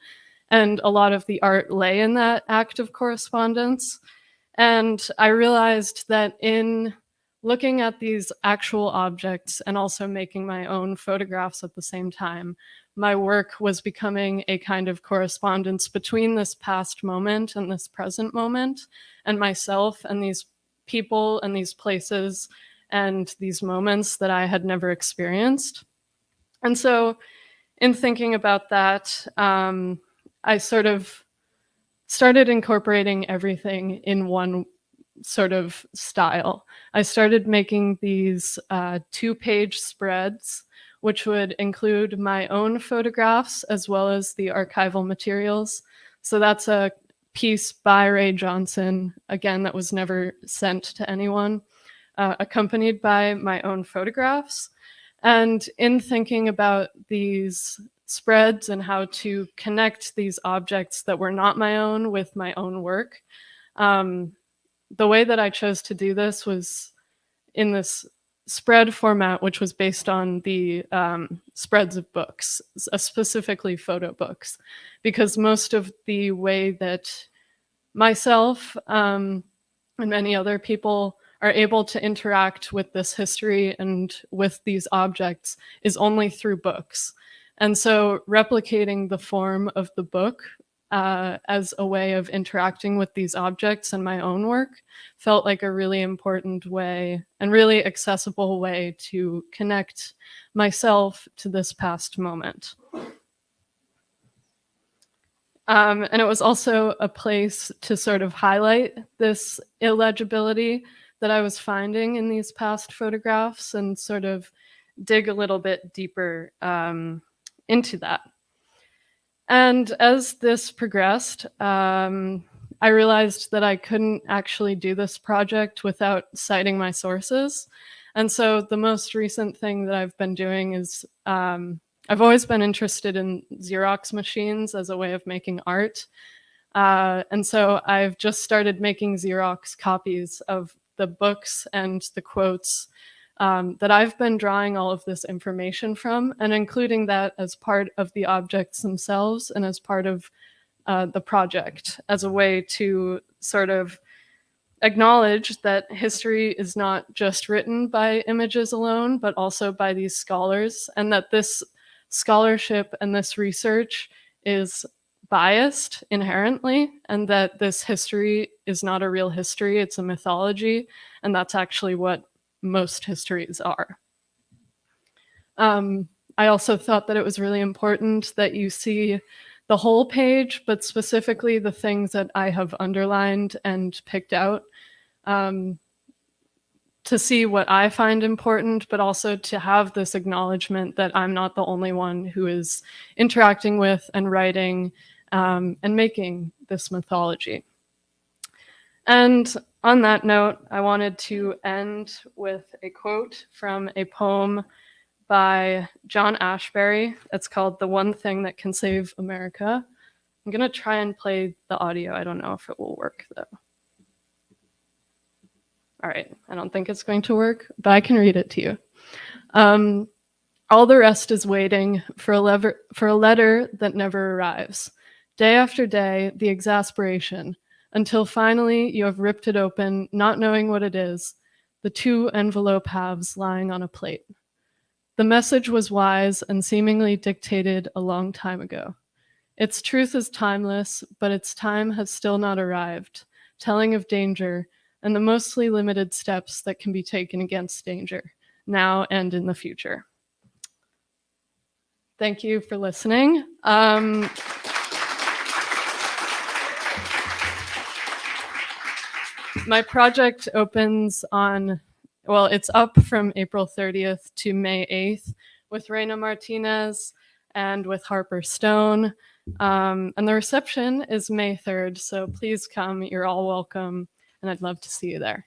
And a lot of the art lay in that act of correspondence. And I realized that in looking at these actual objects and also making my own photographs at the same time, my work was becoming a kind of correspondence between this past moment and this present moment, and myself and these people and these places and these moments that I had never experienced. And so in thinking about that, I sort of started incorporating everything in one sort of style. I started making these 2-page spreads, which would include my own photographs as well as the archival materials. So that's a piece by Ray Johnson, again, that was never sent to anyone, accompanied by my own photographs. And in thinking about these spreads and how to connect these objects that were not my own with my own work, the way that I chose to do this was in this spread format, which was based on the spreads of books, specifically photo books, because most of the way that myself and many other people are able to interact with this history and with these objects is only through books. And so replicating the form of the book as a way of interacting with these objects and my own work felt like a really important way and really accessible way to connect myself to this past moment. And it was also a place to sort of highlight this illegibility that I was finding in these past photographs and sort of dig a little bit deeper into that. And as this progressed, I realized that I couldn't actually do this project without citing my sources. And so the most recent thing that I've been doing is I've always been interested in Xerox machines as a way of making art. And so I've just started making Xerox copies of the books and the quotes that I've been drawing all of this information from, and including that as part of the objects themselves and as part of the project, as a way to sort of acknowledge that history is not just written by images alone, but also by these scholars, and that this scholarship and this research is biased inherently, and that this history is not a real history, it's a mythology, and that's actually what most histories are. I also thought that it was really important that you see the whole page, but specifically the things that I have underlined and picked out, to see what I find important, but also to have this acknowledgement that I'm not the only one who is interacting with and writing and making this mythology. And on that note, I wanted to end with a quote from a poem by John Ashbery. It's called "The One Thing That Can Save America." I'm going to try and play the audio. I don't know if it will work, though. All right, I don't think it's going to work, but I can read it to you. All the rest is waiting for a letter that never arrives. Day after day, the exasperation, until finally you have ripped it open, not knowing what it is, the 2 envelope halves lying on a plate. The message was wise and seemingly dictated a long time ago. Its truth is timeless, but its time has still not arrived, telling of danger and the mostly limited steps that can be taken against danger, now and in the future. Thank you for listening. My project opens on, well, it's up from April 30th to May 8th with Reyna Martinez and with Harper Stone. And the reception is May 3rd, so please come. You're all welcome, and I'd love to see you there.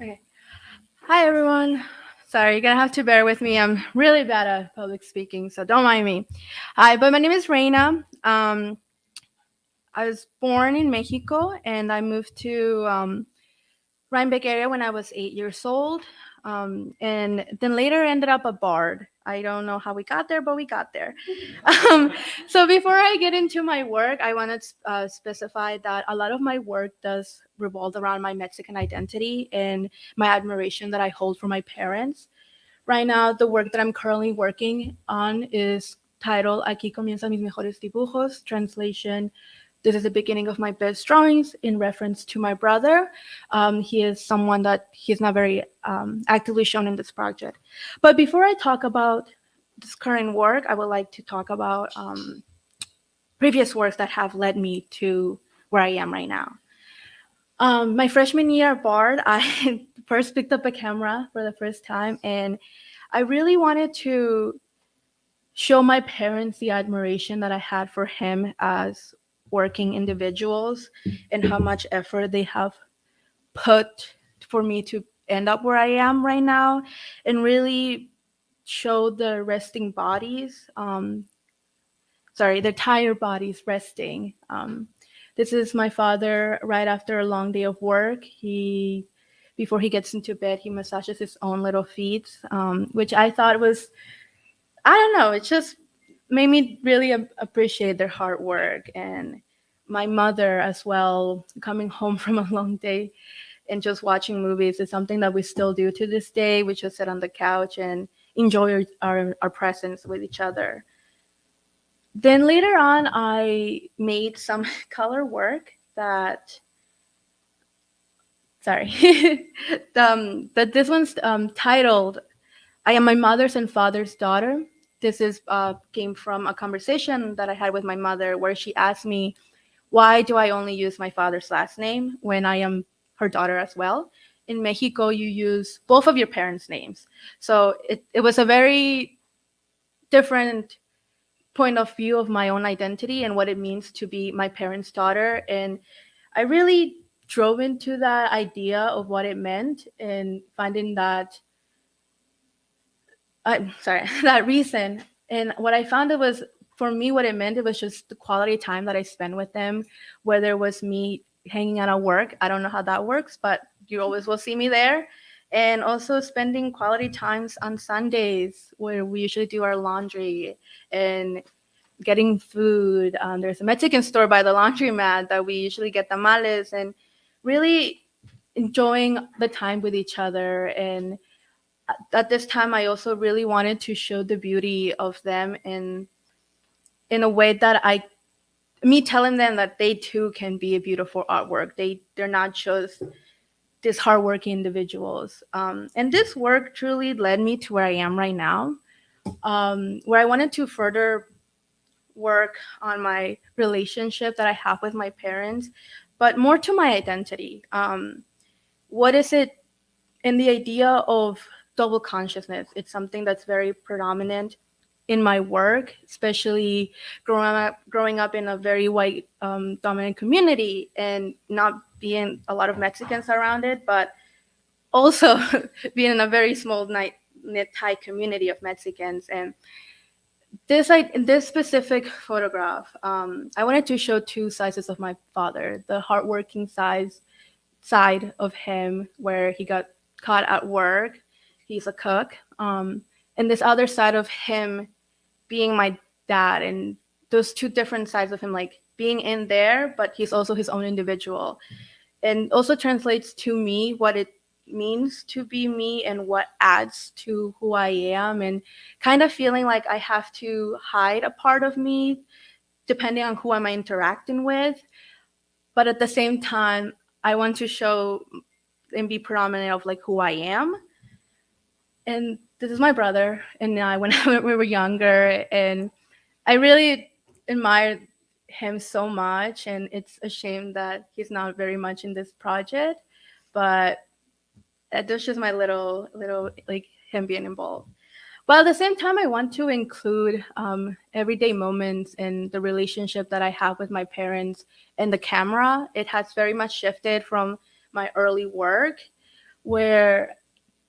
Okay. Hi, everyone. Sorry, you're gonna have to bear with me. I'm really bad at public speaking, so don't mind me. Hi, but my name is Reina. I was born in Mexico, and I moved to Rhinebeck area when I was 8 years old, and then later ended up at Bard. I don't know how we got there, but we got there. So before I get into my work, I want to specify that a lot of my work does revolve around my Mexican identity and my admiration that I hold for my parents. Right now, the work that I'm currently working on is titled Aquí comienzan mis mejores dibujos, translation, this is the beginning of my best drawings, in reference to my brother. He is someone that he's not very actively shown in this project. But before I talk about this current work, I would like to talk about previous works that have led me to where I am right now. My freshman year at Bard, I first picked up a camera for the first time, and I really wanted to show my parents the admiration that I had for him as working individuals and how much effort they have put for me to end up where I am right now, and really show the resting bodies, the tired bodies resting. This is my father right after a long day of work. Before he gets into bed, he massages his own little feet, which I thought was, I don't know, it just made me really appreciate their hard work. And my mother as well, coming home from a long day and just watching movies is something that we still do to this day. We just sit on the couch and enjoy our presence with each other. Then later on, I made some color work that this one's titled I Am My Mother's and Father's Daughter. This is came from a conversation that I had with my mother where she asked me, why do I only use my father's last name when I am her daughter as well? in Mexico, you use both of your parents' names. So it was a very different point of view of my own identity and what it means to be my parents' daughter. And I really drove into that idea of what it meant and finding that, that reason. And what I found, it was, for me, what it meant, it was just the quality time that I spent with them, whether it was me hanging out at work. I don't know how that works, but you always will see me there. And also spending quality times on Sundays where we usually do our laundry and getting food. There's a Mexican store by the laundromat that we usually get tamales, and really enjoying the time with each other. And at this time, I also really wanted to show the beauty of them in a way that me telling them that they too can be a beautiful artwork. They're not just these hardworking individuals. And this work truly led me to where I am right now, where I wanted to further work on my relationship that I have with my parents, but more to my identity. What is it in the idea of double consciousness? It's something that's very predominant in my work, especially growing up in a very white dominant community and not being a lot of Mexicans around it, but also being in a very small knit tight community of Mexicans. And in this specific photograph, I wanted to show two sides of my father: the hardworking side of him, where he got caught at work, he's a cook, and this other side of him being my dad. And those two different sides of him, like being in there, but he's also his own individual, and also translates to me what it means to be me and what adds to who I am, and kind of feeling like I have to hide a part of me depending on who I'm interacting with. But at the same time, I want to show and be predominant of like who I am. And this is my brother and I when we were younger, and I really admired him so much, and it's a shame that he's not very much in this project, but that's just my little like him being involved. But at the same time, I want to include everyday moments and the relationship that I have with my parents and the camera. It has very much shifted from my early work, where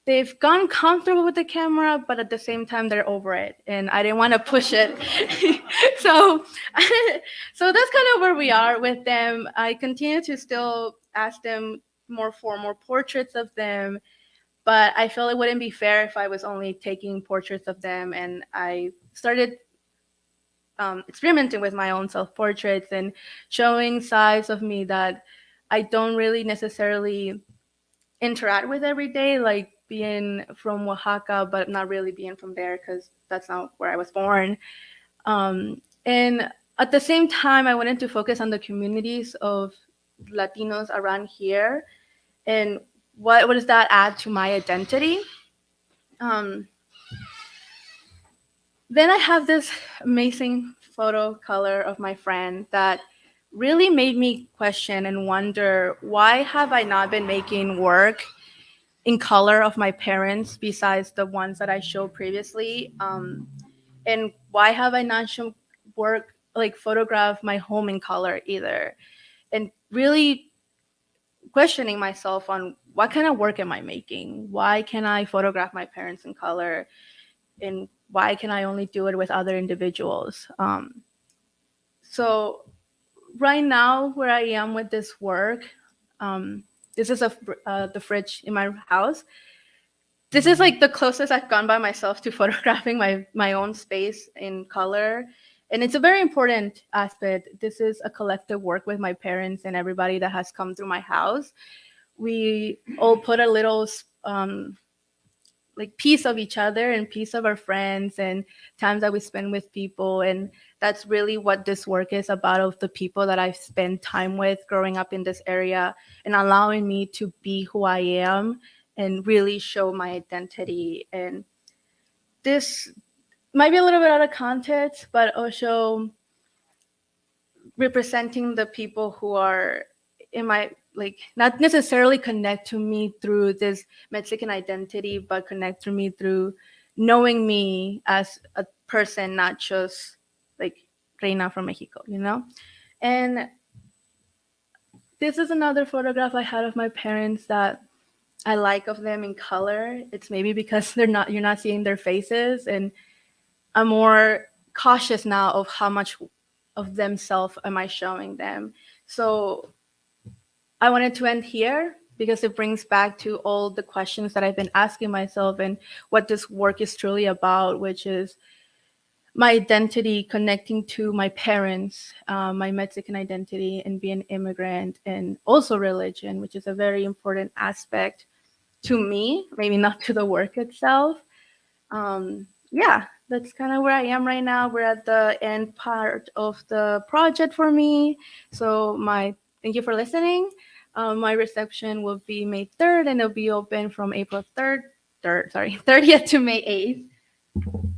they've gotten comfortable with the camera, but at the same time they're over it, and I didn't want to push it. so so that's kind of where we are with them. I continue to still ask them for more portraits of them, but I feel it wouldn't be fair if I was only taking portraits of them. And I started experimenting with my own self-portraits and showing sides of me that I don't really necessarily interact with every day, like being from Oaxaca, but not really being from there because that's not where I was born. And at the same time, I wanted to focus on the communities of Latinos around here and what does that add to my identity. Then I have this amazing photo color of my friend that really made me question and wonder, why have I not been making work in color of my parents besides the ones that I showed previously? And why have I not shown work, like photograph my home in color either? And really questioning myself on what kind of work am I making? Why can I photograph my parents in color? And why can I only do it with other individuals? So right now, where I am with this work, this is the fridge in my house. This is like the closest I've gone by myself to photographing my own space in color. And it's a very important aspect. This is a collective work with my parents and everybody that has come through my house. We all put a little like piece of each other and piece of our friends and times that we spend with people. And that's really what this work is about, of the people that I've spent time with growing up in this area and allowing me to be who I am and really show my identity. And this might be a little bit out of context, but also representing the people who are in my like not necessarily connect to me through this Mexican identity, but connect to me through knowing me as a person, not just like Reina from Mexico, you know? And this is another photograph I had of my parents that I like of them in color. It's maybe because you're not seeing their faces, and I'm more cautious now of how much of themselves am I showing them. So I wanted to end here because it brings back to all the questions that I've been asking myself and what this work is truly about, which is my identity connecting to my parents, my Mexican identity, and being an immigrant, and also religion, which is a very important aspect to me, maybe not to the work itself. Yeah, that's kind of where I am right now. We're at the end part of the project for me. So thank you for listening. My reception will be May 3rd, and it'll be open from April 30th to May 8th.